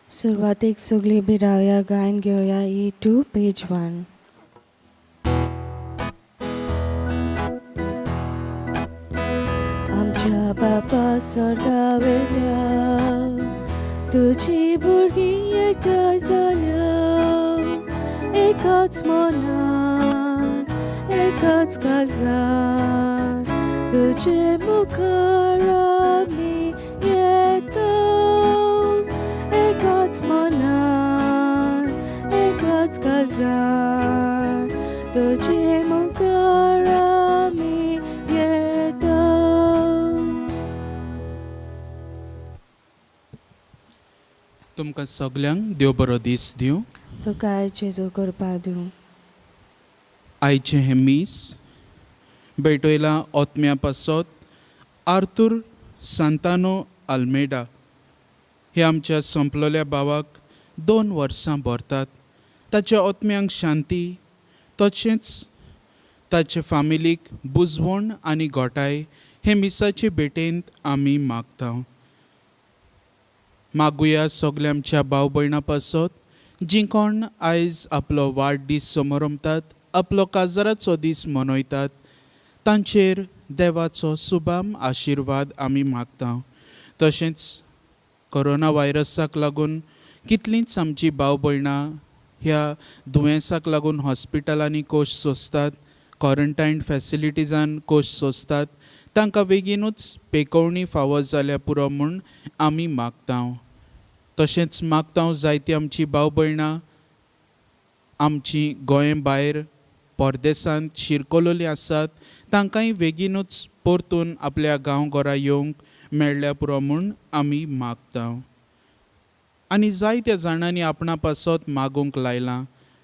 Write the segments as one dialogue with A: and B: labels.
A: सुरुवातीक सगळी बिरावया गायन घेवया E2 पेज 1. आमच्या बापा स्वर्गावेल्या तुझी भुरगीं एकठांय जाल्या एकाच मनात एकाच काळजात तुझे मुखार आमी येता एकाच मनात एकाच काळजात तुझे मुखार आमी येता.
B: तुमकां सगल्यांक देव बरो दीस दिवं.
A: तुका जेजू करपा दिवं.
B: आयचे हे मीस बेटोयला ओतम्या पासत आर्थूर सांतानो आल्मेडा हे आमच्या संपलोल्या भावाक 2 वर्सां भरतात. ताच्या ओतम्यांक शांती तशेंच ताचे फामिलीक बुजवण आनी घोटाय हे मिसाचे भेटेंत आमी मागता. मागुया सगल्या आमच्या भाव भयणां पासत जीं कोण आयज आपलो वाडदीस समारंभात आपलो काजाराचो दीस मनयतात तांचेर देवाचो सुभाम आशिर्वाद आमी मागता. तशेंच कोरोना व्हायरसाक लागून कितलींच आमची भाव भयणां ह्या दुयेंसाक लागून हॉस्पिटलांनी कोश सोंसतात, क्वॉरंटायन फॅसिलिटीजान कोश सोंसतात, तांकां बेगीनूच पेकोवणी फावो जाल्या पुरो म्हूण आमी मागता. तशेंच मागता जायतीं आमची भाव भयणां आमची गोंय भायर परदेसांत शिरकोलोलीं आसात तांकांय बेगीनूच परतून आपल्या गांवघरा येवंक मेळ्ळ्या पुरो म्हूण आमी मागता. आनी जायत्या जाणांनी आपणा पासत मागूंक लायलां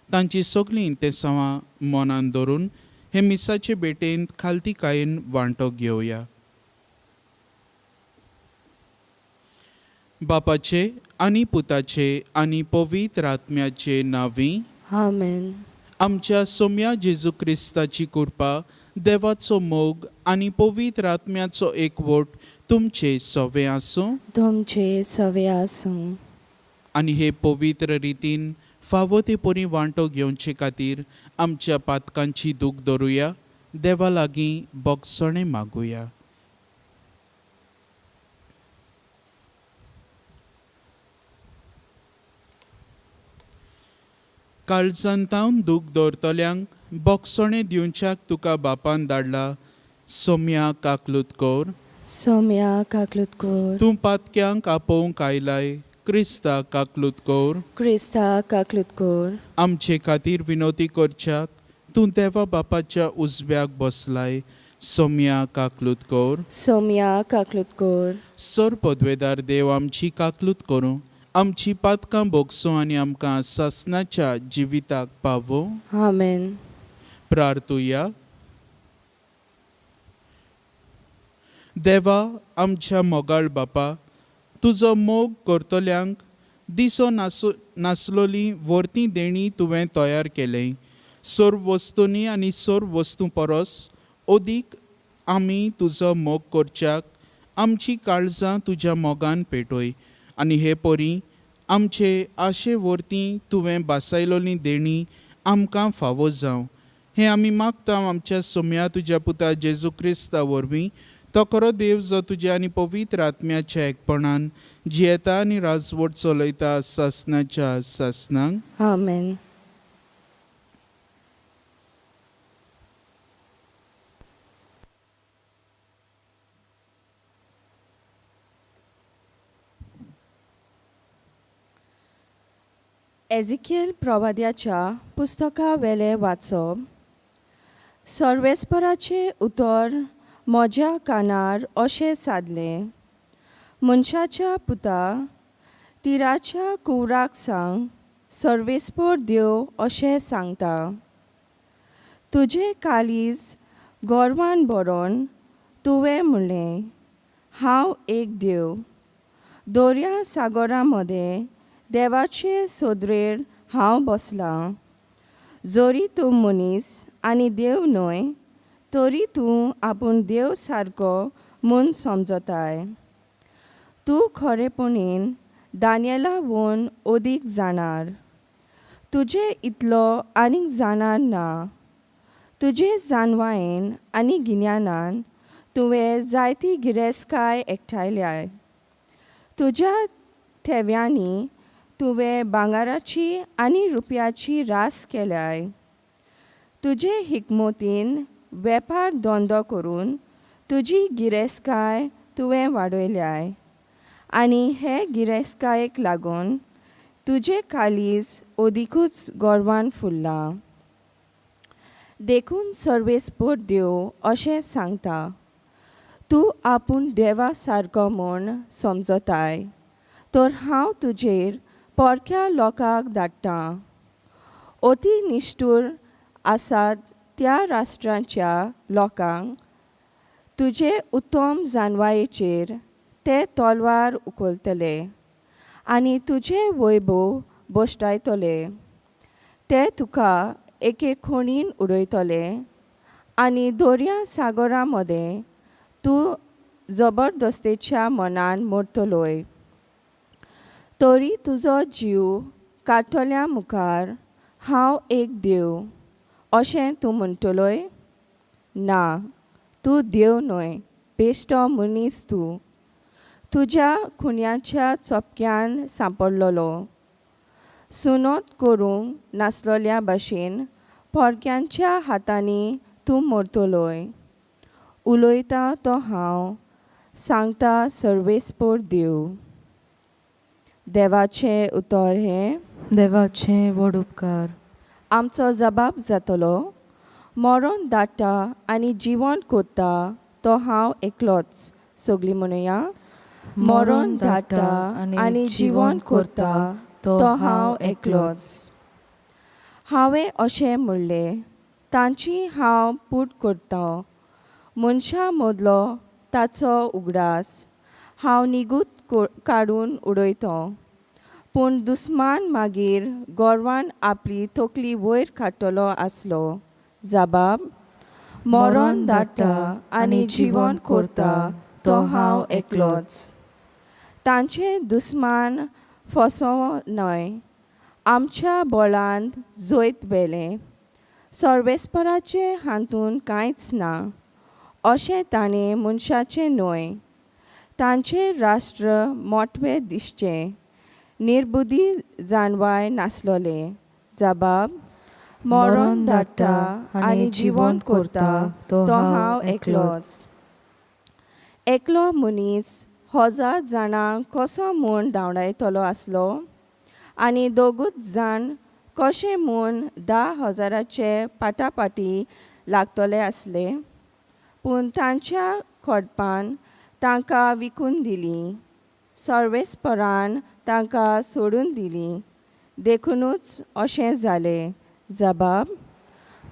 B: तांची सगळीं इंतेसांवां मनान धरून हे मिसाचे भेटेंत खालतीकायेन वांटो घेवया. बापाचे आनी पुताचे आनी पवित्र आत्म्याचे नांवी
A: आमेन.
B: आमच्या सोम्या जेजू क्रिस्ताची कृपा, देवाचो मोग आनी पवित्र आत्म्याचो एकवट तुमचे सवे आसूं.
A: तुमचे सवे आसूं.
B: आनी हे पवित्र रितीन फावो ते परी वांटो घेवचे खातीर आमच्या पातकांची दूख धरुया. देवा लागीं बोगसणे मागुया. काळजांतावन दूख दवरतल्यांक बोगसणे दिवच्याक तुका बापान धाडला. सोम्या काकलूत कोर.
A: सोम्या काकलूत कोर.
B: तूं पातक्यांक आपोवंक आयलाय. क्रिस्ता काकलूत कोर.
A: क्रिस्ता काकलूत कोर.
B: आमचे खातीर विनोती करच्याक तूं देवा बापाच्या उजव्याक बसलाय. सोम्या काकलूत कोर.
A: सोम्या काकलूत कोर.
B: सर पदवेदार देव आमची काकलूत करूं. आमची पातकां बोगसो आनी आमकां सासणाच्या जिविताक पावो.
A: आमेन.
B: प्रार्थुया. देवा आमच्या मोगाळ बापा, तुजो मोग करतल्यांक दिसो नासलोली वर्ती देणी तुवें तयार केलें. सर्व वस्तूंनी आनी सर्व वस्तू परस ओदीक आमी तुजो मोग करच्याक आमची काळजां तुज्या मोगान पेटोय. आनी हे परी आमचे आशे वर्ती तुवें बासायलोली देणी आमकां फावो जावं. हें आमी मागता आमच्या सोम्या तुज्या पुता जेजू क्रिस्ता वरवीं. तो खरो देव जो तुज्या आनी पवित्र आत्म्याच्या एकपणान जियेता आनी राजवट चलयता सासणाच्या सासणांक.
A: आमेन. एजिकिएल प्रवाद्याच्या पुस्तका वेले वाचप. सर्वेस्पराचे उतर म्हज्या कानार अशें सादलें. मनशाच्या पुता, तिराच्या कुवराक सांग, सर्वेस्पर देव अशें सांगता. तुजें कालीज गोरवान भरोन तुवें म्हणलें, हांव एक देव. दर्या सागरा मदें देवाचे सोदरेर हांव बसलां. जोरी तूं मनीस आनी देव न्हय, तरी तूं आपूण देव सारको म्हूण समजताय. तूं खरेपणीन
C: दानियेलाहून ओदीक जाणार. तुजे इतलो आनीक जाणार ना. तुजे जानवायेन आनी गिन्यानान तुवें जायती गिरेस्तकाय एकठायल्याय. तुज्या थेव्यांनी तुवें भांगाराची आनी रुपयाची रास केल्याय. तुजे हिकमतीन वेपार धंदो करून तुजी गिरेस्तकाय तुवें वाडयल्याय. आनी हे गिरेस्तकायेक लागून तुजें काळीज ओदीकूच गोरवान फुल्लां. देखून सर्वेस्पर देव अशें सांगता, तूं आपूण देवा सारको म्हूण समजताय, तर हांव तुजेर पोरक्या लोकांक धाडटां. अती निश्ठूर आसात त्या राष्ट्रांच्या लोकांक तुजे उत्तम जानवायेचेर ते तलवार उखलतले आनी तुजे वैभव बोश्टायतले. ते तुका एके खणीन उडयतले आनी दर्या सागरा मदें तूं जबरदस्तेच्या मनान मरतलोय. तरी तुजो जीव काडटल्या मुखार हांव एक देव अशें तूं म्हणटलोय? ना, तूं देव न्हय, बेश्टो मनीस तूं. तुज्या खुन्याच्या चोपक्यान सांपडलोलो. सुनोत करूंक नासलोल्या भाशेन पोरक्यांच्या हातांनी तूं मरतलोय. उलयता तो हांव, सांगता सर्वेस्पर देव. देवाचें उतर हें.
A: देवाचें व्हड उपकार.
C: आमचो जबाब जातलो, मरण धाडटा आनी जिवंत कोत्ता तो हांव एकलोच. सगळीं म्हणुया, मरण धाडटा आनी जिवंत कोत्ता तो हांव एकलोच. हांवें अशें म्हणलें, तांची हांव पूट करतां. मनशा मदलो ताचो उगडास हांव निगूत काडून उडयतां. पूण दुस्मान मागीर गोरवान आपली तकली वयर काडटलो आसलो. जबाब, मरण धाडटा आनी जिवंत कोत्ता तो हांव एकलोच. तांचे दुस्मान फसों न्हय, आमच्या बोळांत जोयत बेलें. सर्वेस्पराचे हातूंत कांयच ना, अशें ताणें मनशाचें न्हय. तांचे राष्ट्र मोठवें दिसचें, निर्बुधी जानवाय नासलोले. जबाब, मरण धाडटा आनी जिवंत कोत्ता तो हांव एकलोच. एकलो मनीस 1000 जाणांक कसो म्हूण धांवडायतलो आसलो आनी दोगूच जाण कशे म्हूण 10,000चे पाटापाटी लागतले आसले. पूण तांच्या खोडपान तांकां विकून दिलीं. सर्वेस्परान तांकां सोडून दिलीं. देखूनच अशें जालें. जबाब,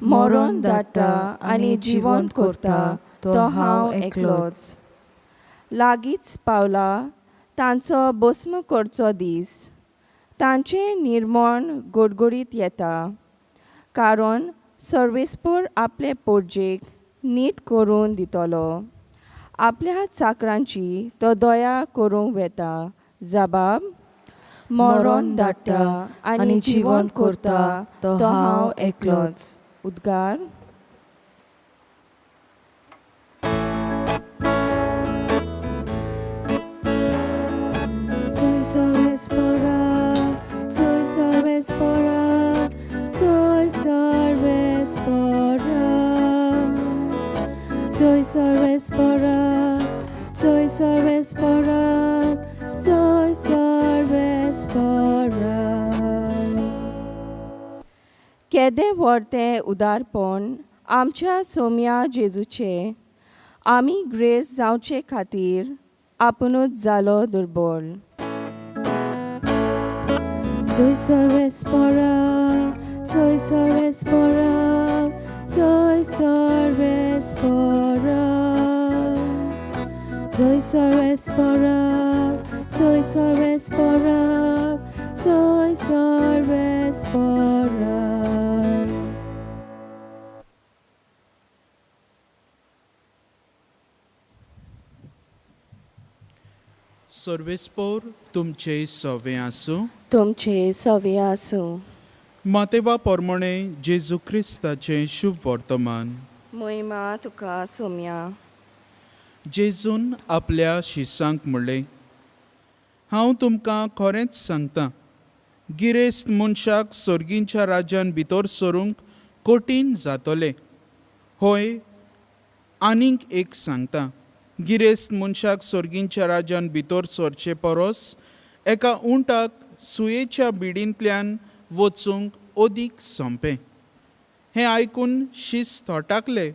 C: मरण धाडटा आनी जिवंत कोत्ता तो हांव एकलोच. लागींच पावला तांचो भस्म करचो दीस. तांचें निर्मण गडगडीत येता. कारण सर्वेस्पर आपले पोरजेक नीट करून दितलो. आपल्या चाकरांची तो दया करूंक वेता. जबाब, मरण धाडटा आनी जिवंत कोत्ता तो हांव एकलोच. उद्गार.
A: Soy सर्वेस्परा, soy सर्वेस्परा, soy सर्वेस्परा. Soy सर्वेस्परा, soy सर्वेस्परा, soy सर्वेस्परा.
C: केदें व्हडतें उदारपण आमच्या सोम्या जेजूचे. आमी ग्रेस जावचे खातीर आपुणूच जालो दुर्बल.
A: Soy सर्वेस्परा, soy सर्वेस्परा, soy सर्वेस्परा. Soy सर्वेस्परा, soy सर्वेस्परा, soy सर्वेस्परा.
B: सर्वेस्पोर तुमचे सवे आसूं.
C: तुमचे सवे आसूं.
B: मातेवा पोरमोणे जेजू क्रिस्ताचें शुभ वर्तमान.
C: महिमा तुका सोम्या.
B: जेजून आपल्या शिसांक म्हणलें, हांव तुमकां खरेंच सांगतां, गिरेस्त मनशाक सर्गींच्या राज्यान भितर सरूंक कठीण जातलें. होय, आनीक एक सांगतां, गिरेस्त मनशाक सर्गींच्या राज्यान भितर सरचे परस एका उंटाक सुयेच्या बिडींतल्यान वचूंक अदीक सोंपें. हें आयकून शीस थोटाकले.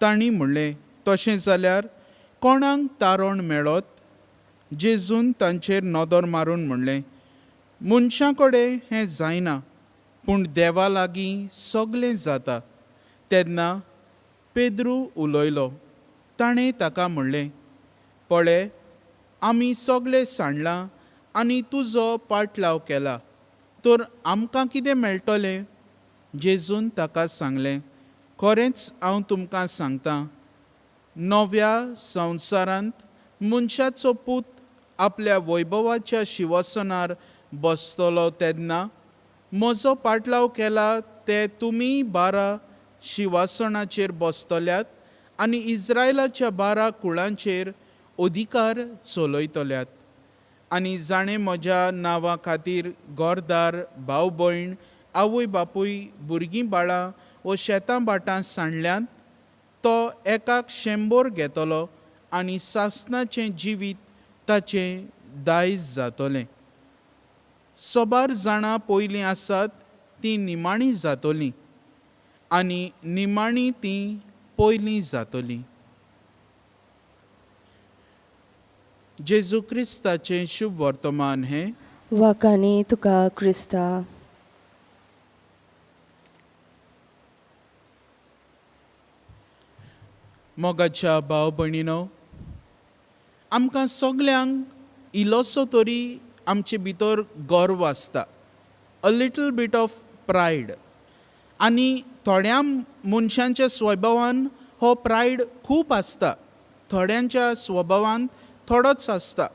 B: तांणी म्हणलें, तशें जाल्यार कोणाक तारण मेळत? जेजून तांचेर नदर मारून म्हणलें, मनशां कडेन हें जायना, पूण देवा लागीं सगलें जाता. तेन्ना पेद्रू उलयलो. ताणें ताका म्हणलें, पळय, आमी सगळें सांडलां आनी तुजो पाटलाव केला, तर आमकां कितें मेळटलें? जेजून ताका सांगलें, खरेंच हांव तुमकां सांगतां, नव्या संवसारांत मनशाचो पूत आपल्या वैभवाच्या शिंवासनार बसतलो तेन्ना म्हजो पाटलाव केला ते तुमी 12 शिंवासनाचेर बसतल्यात आनी इस्रायलाच्या 12 कुळांचेर अधिकार चलयतल्यात. आनी जाणें म्हज्या नांवा खातीर घरदार, भाव भयण, आवय बापूय, भुरगीं बाळां व शेतां भाटां सांडल्यांत, तो एकाक 100 घेतलो आनी सासणाचें जिवीत ताचें दायज जातलें. 100 जाणां पयलीं आसात तीं निमाणीं जातलीं आनी निमाणीं तीं पयलीं जातलीं. जेजू क्रिस्ताचें शुभ वर्तमान हें.
C: वाकानी तुका क्रिस्ता.
B: मोगाच्या भाव भयणीनो, आमकां सगल्यांक इल्लोसो तरी आमचे भितर गर्व आसता, a little bit of pride. आनी थोड्या मनशांच्या स्वभावान हो प्रायड खूब आसता, थोड्यांच्या स्वभावान थोडोच आसता.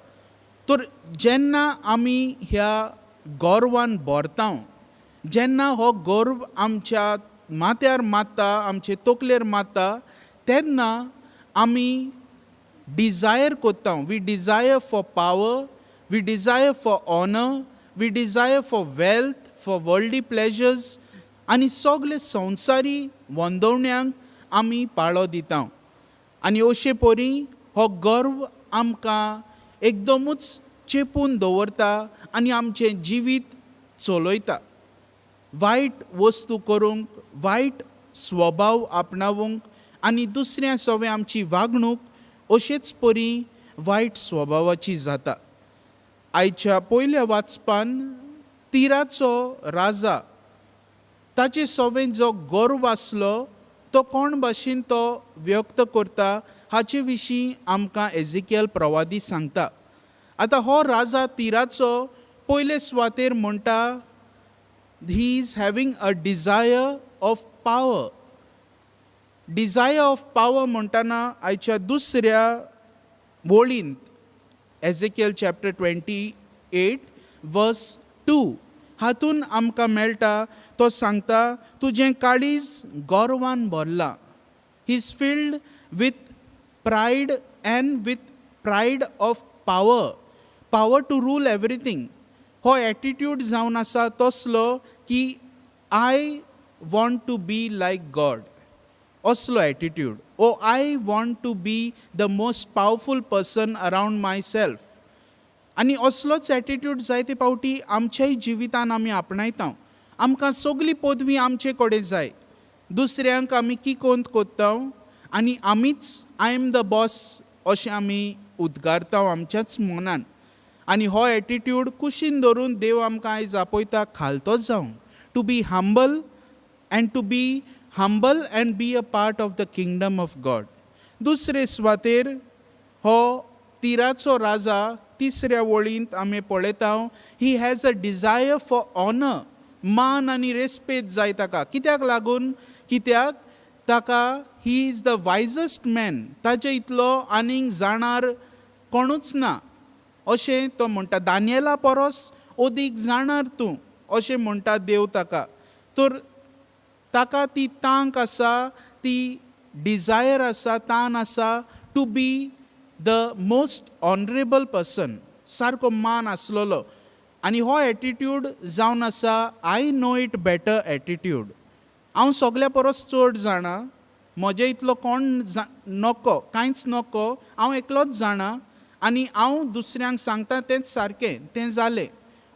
B: तर जेन्ना आमी ह्या गर्वान भरता, जेन्ना हो गर्व आमच्या माथ्यार मारता, आमचे तकलेर मारता, तेन्ना आमी डिजायर कोत्ता. We desire for power, we desire for honour, we desire for wealth, for worldly pleasures आनी सगळे संवसारी वंदवण्यांक आमी पाळो दिता. आनी अशे परी हो गर्व आमकां एकदमूच चेपून दवरता आनी आमचें जिवीत चलयता. वायट वस्तू करूंक, वायट स्वभाव आपणावंक आनी दुसऱ्या सवे आमची वागणूक अशेच परी वायट स्वभावाची जाता. आयच्या पयल्या वाचपान तिराचो राजा, ताचे सवेन जो गर्व आसलो तो कोण भाशेन तो व्यक्त करता हाचे विशीं आमकां एजिकियल प्रवादी सांगता. आतां हो राजा तिराचो पयले सुवातेर म्हणटा, he is having a desire of power. Desire of power म्हणटना आयच्या दुसऱ्या वळींत एजिकियल चॅप्टर 28 वर्स 2 हातून आमकां मेळटा, तो सांगता, तुजें काळीज गर्वान भरलां. He is filled with pride and with pride of power, power to rule everything. हो एटिट्यूड जावन आसा तसलो की I want to be like God, असलो एटिट्यूड. ओ I want to be the most powerful person around myself. आनी असलोच attitude जायते पावटी आमच्याय जिवितान आमी आपणायता. आमकां सगली पदवी आमचे कडेन जाय, दुसऱ्यांक आमी किकोंत कोत्ता आनी आमीच आय एम द बॉस अशें आमी उद्गारता आमच्याच मनान. आनी हो एटिट्यूड कुशीन धरून देव आमकां आयज आपयता खालतोच जावंक, to be humble and to be humble and be a part of the kingdom of God. दुसरे सुवातेर हो तिराचो राजा तिसऱ्या वळींत आमी पळयता, he has a desire for honour. मान आनी रेस्पेद जाय ताका. कित्याक लागून? कित्याक ताका he is the wisest man. ताचे इतलो आनीक जाणार कोणूच ना. अशें तो म्हणटा. दानियेला परस अदीक जाणार तूं, अशें म्हणटा देव ताका. तर ताका ती तांक आसा, ती डिझायर आसा, तान आसा to be the most honourable person, सारको मान आसलेलो. आनी हो एटिट्यूड जावन आसा I know it better attitude. हांव सगल्या परस चड जाणा, म्हजे इतलो कोण नको, कांयच नको, हांव एकलोच जाणा आनी हांव दुसऱ्यांक सांगता तेंच सारकें, तें जालें.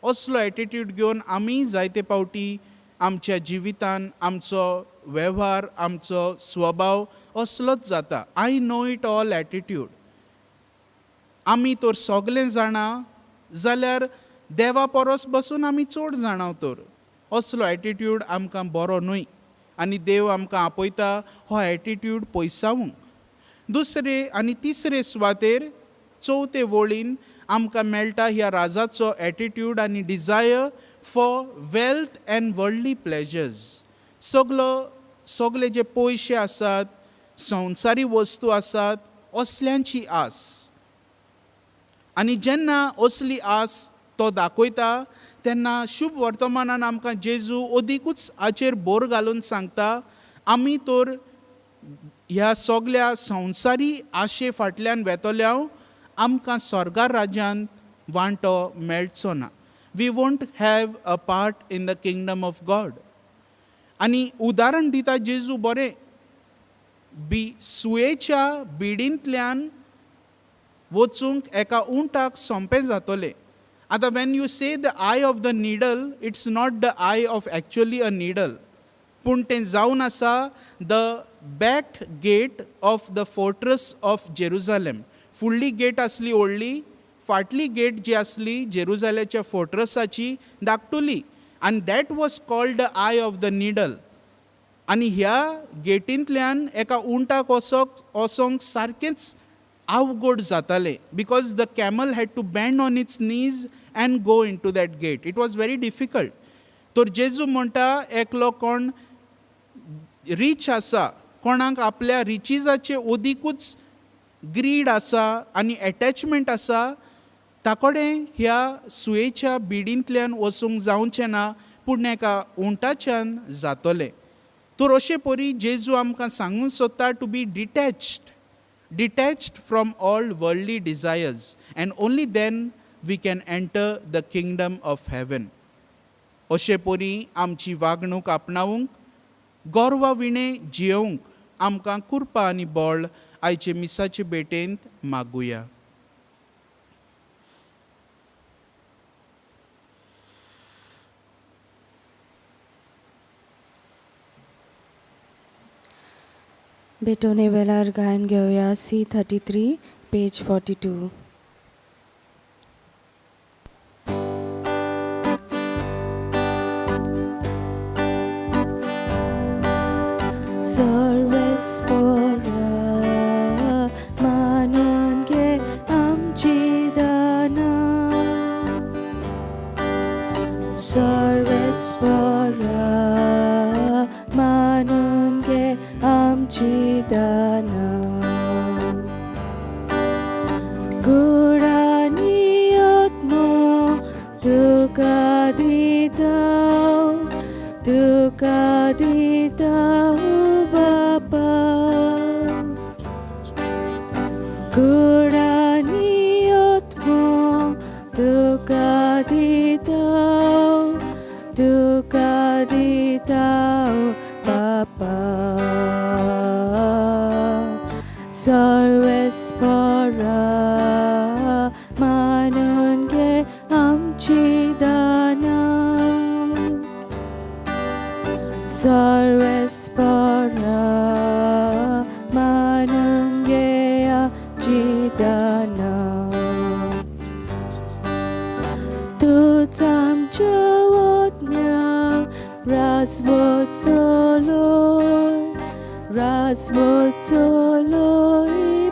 B: असलो एटिट्यूड घेवन आमी जायते फावटी आमच्या जिवितान आमचो वेव्हार, आमचो स्वभाव असलोच जाता. I know it all attitude. आमी तर सगलें जाणा जाल्यार देवा परस बसून आमी चड जाणाव. तर असलो एटिट्यूड आमकां बरो न्हय आनी देव आमकां आपयता हो एटिट्यूड पयसावूंक. दुसरे आनी तिसरे सुवातेर 4 वळीन आमकां मेळटा ह्या राजाचो एटिट्यूड आनी desire for wealth and worldly pleasures. सगळे जे पयशे आसात, संवसारी वस्तू आसात, असल्यांची आस. आनी जेन्ना असली आस तो दाखयता तेन्ना शुभ वर्तमानान आमकां जेजू अदिकूच हाचेर भर घालून सांगता, आमी तर ह्या सगल्या संवसारी आशे फाटल्यान वेतोल्याव आमकां स्वर्गा राज्यांत वांटो मेळचो ना. We won't have a part in the kingdom of God. आनी उदाहरण दिता जेजू बरें. सुयेच्या बिडींतल्यान वचूंक एका उंटाक सोंपें जातलें. आतां when you say the eye of the needle, it's not the eye of actually a needle, पूण तें जावन आसा the back gate of the fortress of Jerusalem. फुडली गेट आसली व्हडली, फाटली गेट जी आसली जेरुजालेच्या फोर्ट्रसाची धाकटुली, आनी that was called the eye of the needle. आनी ह्या गेटींतल्यान एका उंटाक वसोंक सारकेंच अवघड जातालें, because the camel had to bend on its knees and go in to that gate. It was very difficult. तर जेजू म्हणटा एकलो कोण रीच आसा, कोणाक आपल्या रिचीजाचे अदिकूच ग्रीड आसा आनी एटॅचमेंट आसा, ताकोडे ह्या सुयेच्या बिडींतल्यान वचूंक जावचें ना, पूण एका उंटाच्यान जातलें. तर अशे परी जेजू आमकां सांगूंक सोदता to be detached from all worldly desires, and only then we can enter the kingdom of heaven. अशे परी आमची वागणूक आपणावूंक, गोरवा विणें जियोवंक आमकां कृपा आनी बळ आयचे मिसाचे भेटेंत मागुया.
A: भेटोने वेळार गायन घेऊया C33 पेज 42. सर्वेस्परा मानून घे आमची दाना, सर्वेस्परा मानून घे आमची दाना. गूढ आनी आत्मो तुका दिता बापा. गूढ आनी आत्मो तुका दिता बापा. सर्वेस्परा मानून घे आमची दाना, सर्वेस्परा मानून घे आमची दाना. तूच आमच्या वोत्म्याक राजवोचलोय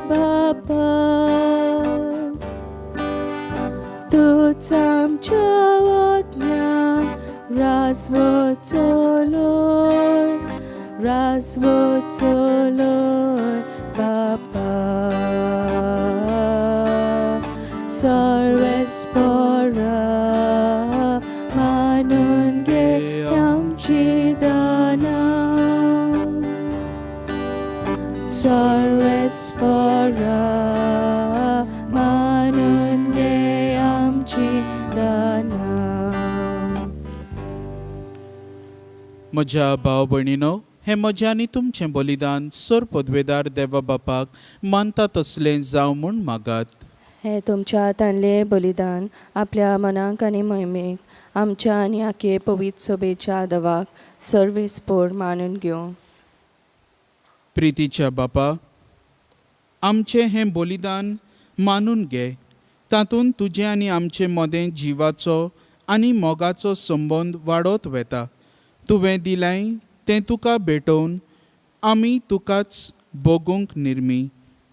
A: बापा. तूच आमच्या वोत्म्याक राजवोचलोय बापा. सर्वे
B: म्हज्या भाव भयणीनो, हें म्हजें आनी तुमचें बलिदान सर पदवेदार देवा बापाक मानता तसलें जावं म्हूण मागात.
C: हे तुमच्या हातांतले बलिदान आपल्या मनाक आनी महिमेक आमच्या आनी आखे पवित्र सभेच्या आदवाक सर्वेस्पोर मानून घेवं.
B: प्रितीच्या बापा, आमचें हें बलिदान मानून घे. तातूंत तुजें आनी आमचें मदें जिवाचो आनी मोगाचो संबंद वाडत वेता. तुवें दिलें तें तुका भेटोवन आमी तुकाच भोगूंक निर्मी.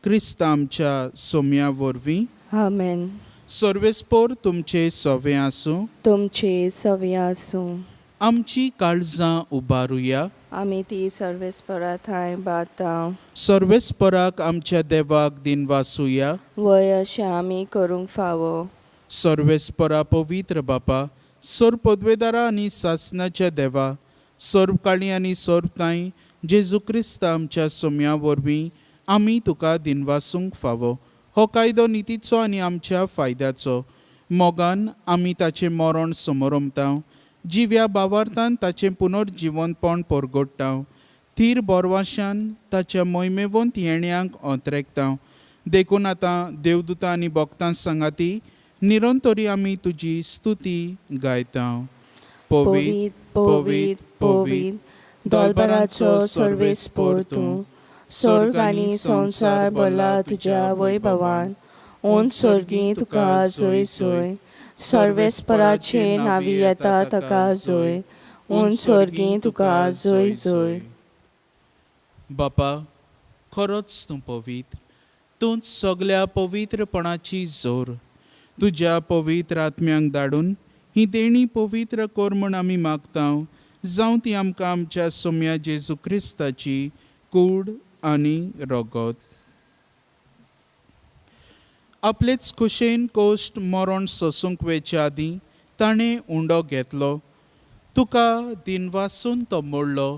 B: क्रिस्त आमच्या सोम्या वरवीं.
C: आमेन.
B: सर्वेस्पोर तुमचे सवे आसूं.
C: तुमचे सवे आसूं.
B: आमची काळजां उबारुया.
C: आमी ती सर्वेस्परा थंय बाता.
B: सर्वेस्पराक आमच्या देवाक दिनवासुया.
C: वय अशें आमी करूंक फावो.
B: सर्वेस्परा पवित्र बापा, सर पदवेदारा आनी सासणाच्या देवा, सर्वकाळी आनी सर्वताय जेजू क्रिस्त आमच्या सोम्या वरवीं आमी तुका दिनवासूंक फावो. हो कायदो नितीचो आनी आमच्या फायद्याचो. मोगान आमी ताचें मरण समोरमता. जिव्या भावार्थान ताचें पुनर्जिवनपण परगट्टा. थीर बोरवाशान ताच्या मोहिमेवंत येण्याक ओंत्रेकता. देखून आतां देवदूतां आनी भक्तां सांगाती निरंतरी आमी तुजी स्तुती गायता.
C: पवित पवित पवित दोलबराचो सर्वेस्पोर तूं. स्वर्ग आनी संवसार भरला तुज्या वैभवान. ओन सर्गी तुका जोय जोय. सर्वेस्पराचे नावी येता ताका जोय. ओन सर्गी तुका जोय जोय.
B: बापा, खरोच तूं पवित्र. तूंच सगल्या पवित्रपणाची जोर. तुज्या पवित्र आत्म्यांक धाडून ही देणी पवित्र कर म्हूण आमी मागता. जावं ती आमकां आमच्या सोम्या जेजू क्रिस्ताची कूड आनी रगत. आपलेच कुशेन कोश्ट मरण सोसूंक वेच्या आदीं ताणें उंडो घेतलो. तुका दिनवासून तो मोडलो.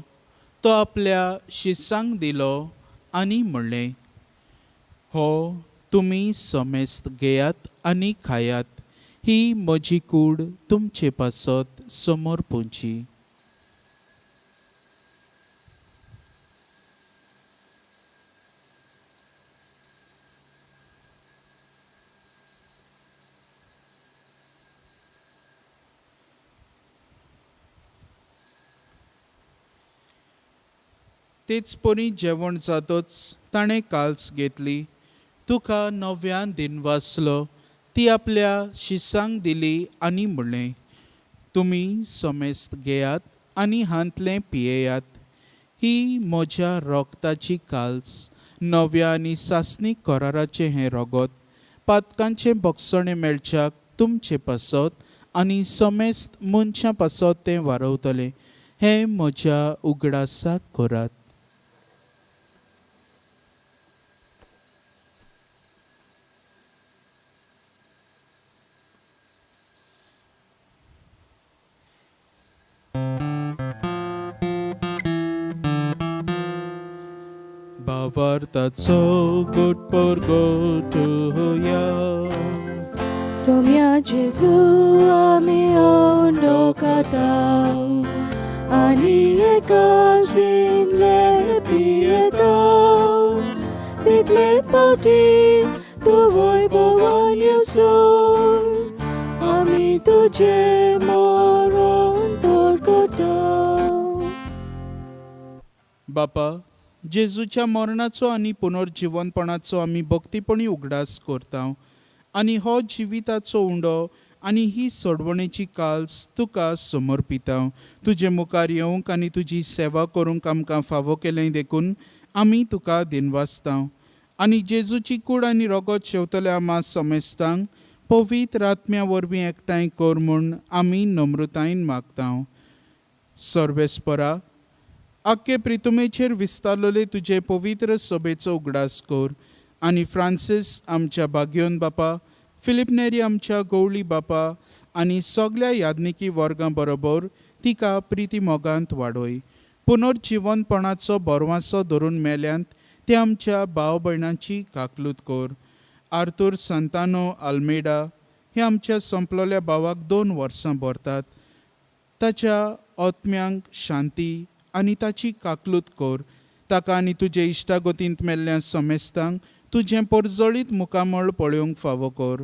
B: तो आपल्या शिसांक दिलो आनी म्हणलें, हो तुमी समेस्त घेयात आनी खायात. ही म्हजी कूड तुमचे पासत समोर पोंची. तेच परी जेवण जातच ताणें काल्स घेतली. तुका नव्यान दिनवासलो. ती आपल्या शिसांक दिली आनी म्हणलें, तुमी समेस्त घेयात आनी हांतलें पियेयात. ही म्हज्या रोगताची काल्स, नव्या आनी सासणीक कराराचें हें रगत. पातकांचें भक्षणें मेळच्याक तुमचे पासत आनी समेस्त मनशां पासत तें वारवतलें. हें म्हज्या उगडासाक करात. भावार्थाचो गोटपोर गोटुया.
C: सोम्या जेजू आमी ओंडो खाता आनी एका जिनले पियेता. तितले पावटी तूं वैभवान येसोन आमी तुजें मरण परगटा.
B: बापा, जेजूच्या मरणाचो आनी पुनर्जिवनपणाचो आमी भक्तीपणी उगडास करता. आनी हो जिविताचो उंडो आनी ही सोडवणेची काल्स तुका समर्पिता. तुजे मुखार येवंक आनी तुजी सेवा करूंक आमकां फावो केलें देखून आमी तुका दिनवासता. आनी जेजूची कूड आनी रगत शेवतल्या आमा समेस्तांक पवित्र आत्म्या वरवीं एकठांय कर म्हूण आमी नम्रतायेन मागता. सर्वेस्परा, आख्खे प्रितुमेचेर विस्तारलेले तुजे पवित्र सभेचो उगडास कर. आनी फ्रांसीस आमच्या भाग्योन बापा, फिलिप नेरी आमच्या गवळी बापा आनी सगल्या याज्ञिकी वर्गां बरोबर तिका प्रिती मोगांत वाडय. पुनर्जिवनपणाचो बोरवांसो धरून मेल्यांत ते आमच्या भाव भयणांची काकलूत कर. आर्थूर सांतानो आल्मेडा हे आमच्या संपलोल्या भावाक 2 वर्सां भरतात. ताच्या आत्म्यांक शांती आनी ताची काकलूत कोर. ताका आनी तुजे इश्टागतींत मेल्ल्या समेस्तांक तुजें पोरजोळीत मुखामळ पळोवंक फावो कोर.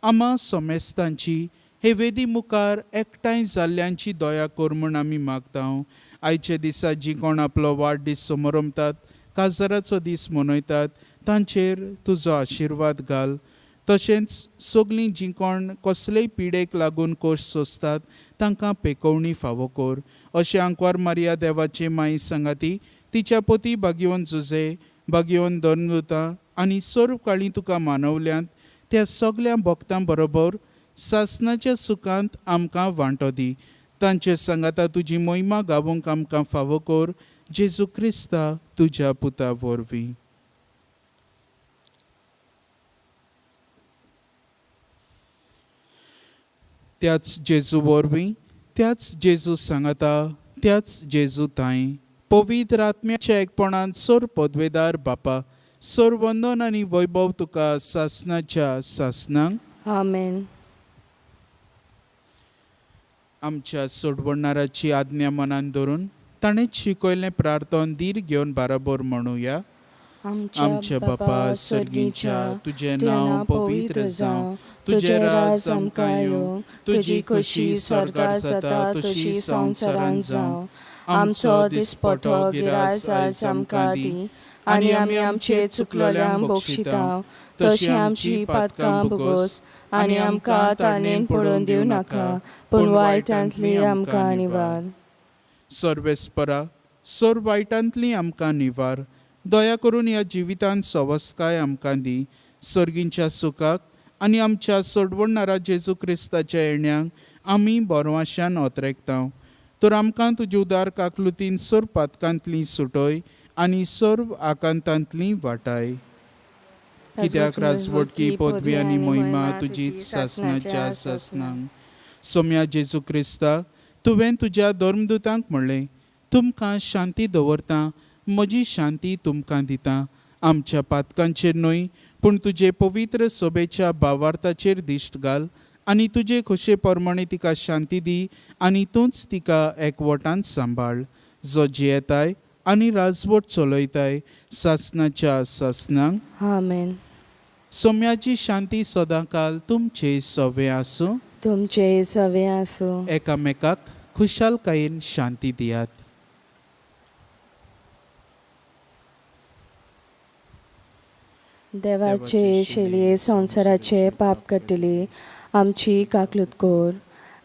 B: आमा समेस्तांची हे वेदी मुखार एकठांय जाल्ल्यांची दया कोर म्हूण आमी मागतांव. आयचे दिसा जीं कोण आपलो वाडदीस समोरमतात, काजाराचो दीस मनयतात, तांचेर तुजो आशिर्वाद घाल. तशेंच सगलीं जीं कोण कसलेय पिडेक लागून कोश सोंसतात तांकां पेकोवणी फावो कोर. अशें आंकवार मारिया देवाचे माई सांगाती, तिच्या पोती भाग्यवन जुजे, भाग्यवन धर्मदुतां आनी सर्व काळीं तुका मानवल्यांत, त्या सगल्या भक्तां बरोबर सासणाच्या सुखांत आमकां वांटो दी. तांचे सांगाता तुजी महिमा गावूंक आमकां फावो कोर. जेजू क्रिस्ता तुज्या पुता वरवीं. त्याच जेजू वरवीं, त्याच जेजू सांगाता, त्याच जेजू ताई पवित्र आत्म्याच्या एकपणान सर पदवेदार बापा, सर वंदन आनी वैभव तुका सासणाच्या सासणांक.
C: आमेन.
B: आमच्या सोडवणाराची आज्ञा मनान धरून ताणेच शिकयल्लें प्रार्थन धीर घेवन बाराबर म्हणुया. आमच्या बापा सर्गीच्या, तुजें नांव पवित्र जावं, तुजें राज आमकां येवं, तुजी खोशी स्वर्गार जाता तशी संवसारांत जावं. आमचो दिसपटो गिराय आयज आमकां दी, आनी आमी आमचे चुकलोल्यांक बक्षितांव, तशी आमची पातकां भोगोस, आनी आमकां ताणेन पडोवन दिवं नाका, पूण वायटांतली आमकां निवार. सर्वेस्परा, सर वायटांतली आमकां निवार. दया करून ह्या जिवितांत सवस्काय आमकां दी. सर्गींच्या सुखाक आनी आमच्या सोडवणारा जेजू क्रिस्ताच्या येण्याक आमी बोरवाश्यान ओतरेकतांव. तर आमकां तुजे उदार काकलुतीन सर पातकांतली सुटय आनी सर्व आकांतांतली वाटाय. कित्याक राजवटकी पदवी आनी महिमा तुजी सासणाच्या सासणांक. सोम्या जेजू क्रिस्ता, तुवें तुज्या धर्मदुतांक म्हणलें, तुमकां शांती दवरतां, म्हजी शांती तुमकां दितां. आमच्या पातकांचेर न्हय, पूण तुजे पवित्र सोबेच्या भावार्थाचेर दिश्ट घाल, आनी तुजे खोशे प्रमाणे तिका शांती दी, आनी तूंच तिका एकवटान सांबाळ. जो जियेताय आनी राजवट चलयताय सासणाच्या सासणांक.
C: आमेन.
B: सोम्याची शांती सदांकाल तुमचे सवे आसूं.
C: तुमचे सवे आसूं.
B: एकामेकाक खुशालकायेन शांती दियात.
C: देवाचे शेलये संवसाराचे पाप कट्टली आमची काकलूत कोर.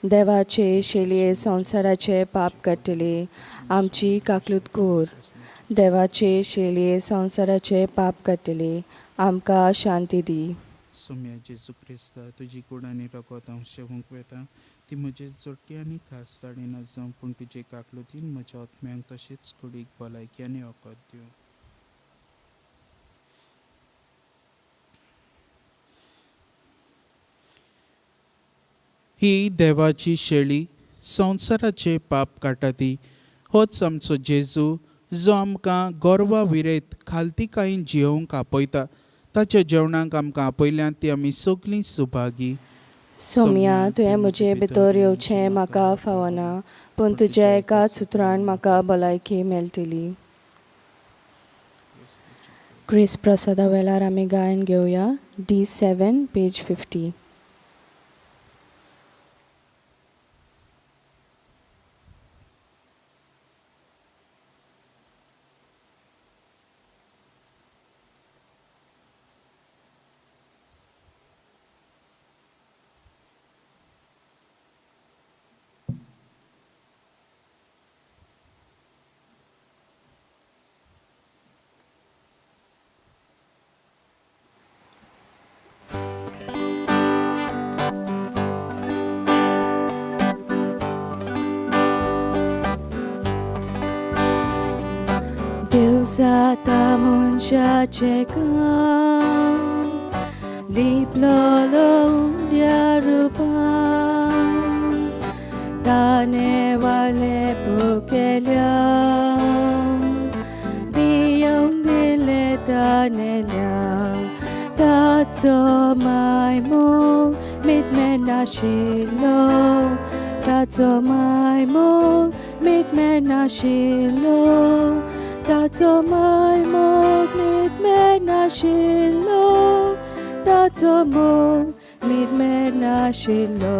C: देवाचे शेलये संवसाराचे पाप कट्टली आमची काकलूत कोर. देवाचे शेलये संवसाराचे पाप कट्टली आमकां शांती दी.
B: सोम्या जेजू क्रिस्ता, तुजी कूड आनी रगत हांव शेवूंक वेता, ती म्हजी जोडटी आनी खास ताळी जावं, पूण तुजे काकलुतीन म्हज्या आत्म्यांक तशेंच कुडीक भलायकी आनी वखद दिवं. ही देवाची शेळी संवसाराचे पाप काटा ती. होच आमचो जेजू, जो आमकां गोरवा विरेत खालतीकायेन जियोवंक आपयता. ताच्या जेवणाक आमकां आपयल्यांत ती आमी सगलीं सुभागी.
C: सोम्या, तुवें म्हजे भितर येवचें म्हाका फावना, पूण तुज्या एकाच उतरान म्हाका भलायकी मेळटली. क्रिस्त प्रसादा वेळार आमी गायन घेवया. D7 page 50. Deusata मनशाचे काम लिपलेलो उंड्या रूपान ताणे वाले भुकेल्या बियोंक दिले ताणेल्या ताचो मायमोग मिटमे नाशिल्लो ताचो मायमोग मीठ नाशिल्लो ताचो मायमोग मीठ नाशिल्लो ताचो मोग मीठ नाशिल्लो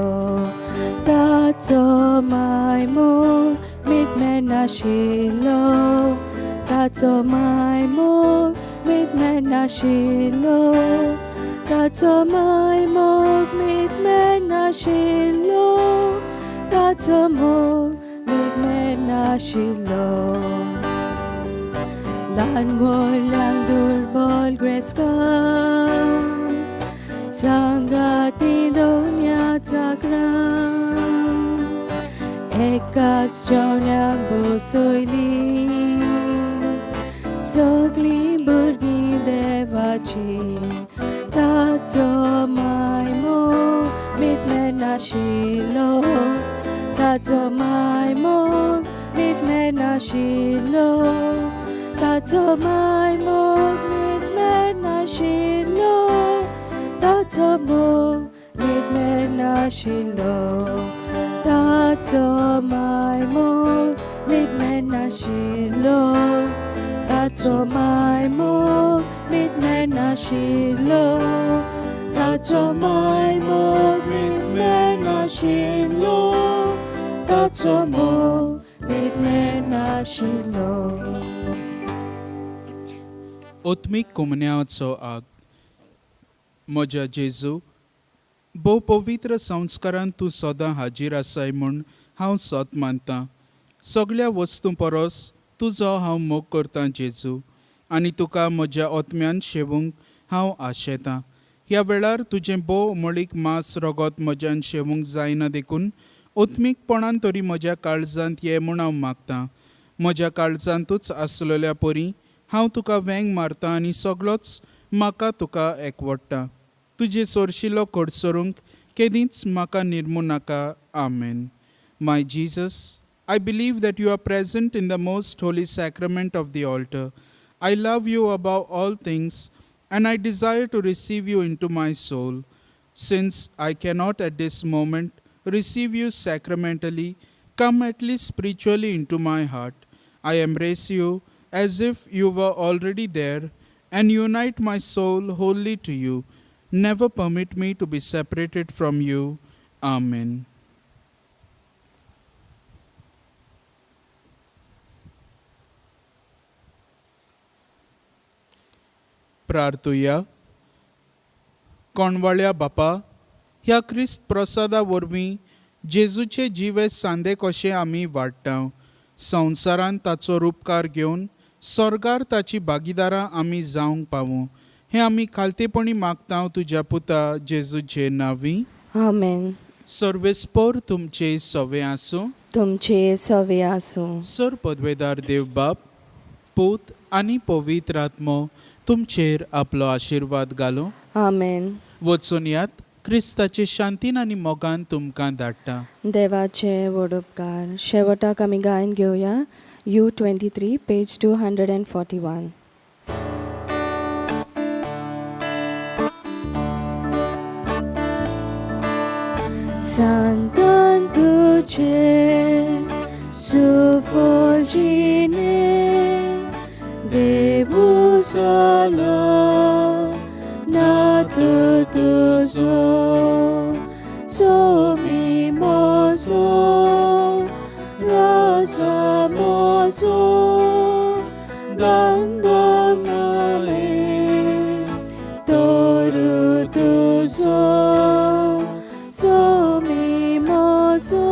C: ताचो मायमोग मीठ नाशिल्लो ताचो मायमोग मीठ नाशिल्लो ताचो मायमोग मीठ नाशिल्लो ताचो मोग मीठ नाशिल्लो ल्हान व्हडल्यांक दुर्बल ग्रेस्कार सांगाती दोन्याचा ग्राम एकाच जेवणाक बसयली सगळीं भुरगीं देवाची ताचो मायमोग मीठ नाशिल्लो ताचो मायमोग मीठ नाशिल्लो ताचो मायमोग मीठ नाशिल्लो ताचो मोग मीठ नाशिल्लो ताचो मायमोग मीठ नाशिल्लो ताचो मायमोग मीठ नाशिल्लो ताचो मायमोग मीठ नाशिल्लो ताचो मोग मीठ नाशिल्लो.
B: ओत्मीक कोमन्याचो आग म्हज्या जेजू भोव पवित्र संस्कारांत तूं सदां हाजीर आसाय म्हूण हांव सत मानतां. सगळ्या वस्तू परस तुजो हांव मोग करतां जेजू आनी तुका म्हज्या ओतम्यान शेवूंक हांव आशेतां. ह्या वेळार तुजें भोव मळीक मांस रगत म्हज्यान शेवूंक जायना देखून ओत्मीकपणान तरी म्हज्या काळजांत ये म्हूण हांव मागतां. म्हज्या काळजांतूच आसलेल्या परी हांव तुका वेंग मारतां आनी सगळोच म्हाका तुका एकवडटा. तुजे सोरशिल्लो खडसरूंक केदींच म्हाका निर्मू नाका. आमेन. माय Jesus, I believe that you are present in the most holy sacrament of the altar. I love you above all things and I desire to receive you into my soul. Since I cannot at this moment receive you sacramentally, come at least spiritually into my heart. I embrace you as if you were already there and unite my soul wholly to you. Never permit me to be separated from you. Amen. प्रार्थुया. कोणवाळ्या बापा, ह्या क्रिस्त प्रसादा वरवीं जेजूचे जिवे सांदे कशे आमी वाडटा. संवसारांत ताचो रूपकार घेवन स्वर्गार ताची भागीदारां आमी जावंक पावूं. हें आमी खालतेपणी मागता तुज्या पुता जेजूचे नांवी.
C: आमेन.
B: सर्वेस्पोर तुमचे सवे आसूं.
C: तुमचे सवे आसूं.
B: सर पदवेदार देव बाप, पूत आनी पवित्र आत्मो तुमचेर आपलो आशिर्वाद घालो.
C: आमेन.
B: वचून यात. क्रिस्ताचे शांतीन आनी मोगान तुमकां धाडटा.
C: देवाचे व्हड उपकार. शेवटाक आमी गायन घेवया U23 page 241. Santantuce suffolgine Deus Allah nato tuzo somimoso rasamoso dandomale toru tuzo somimoso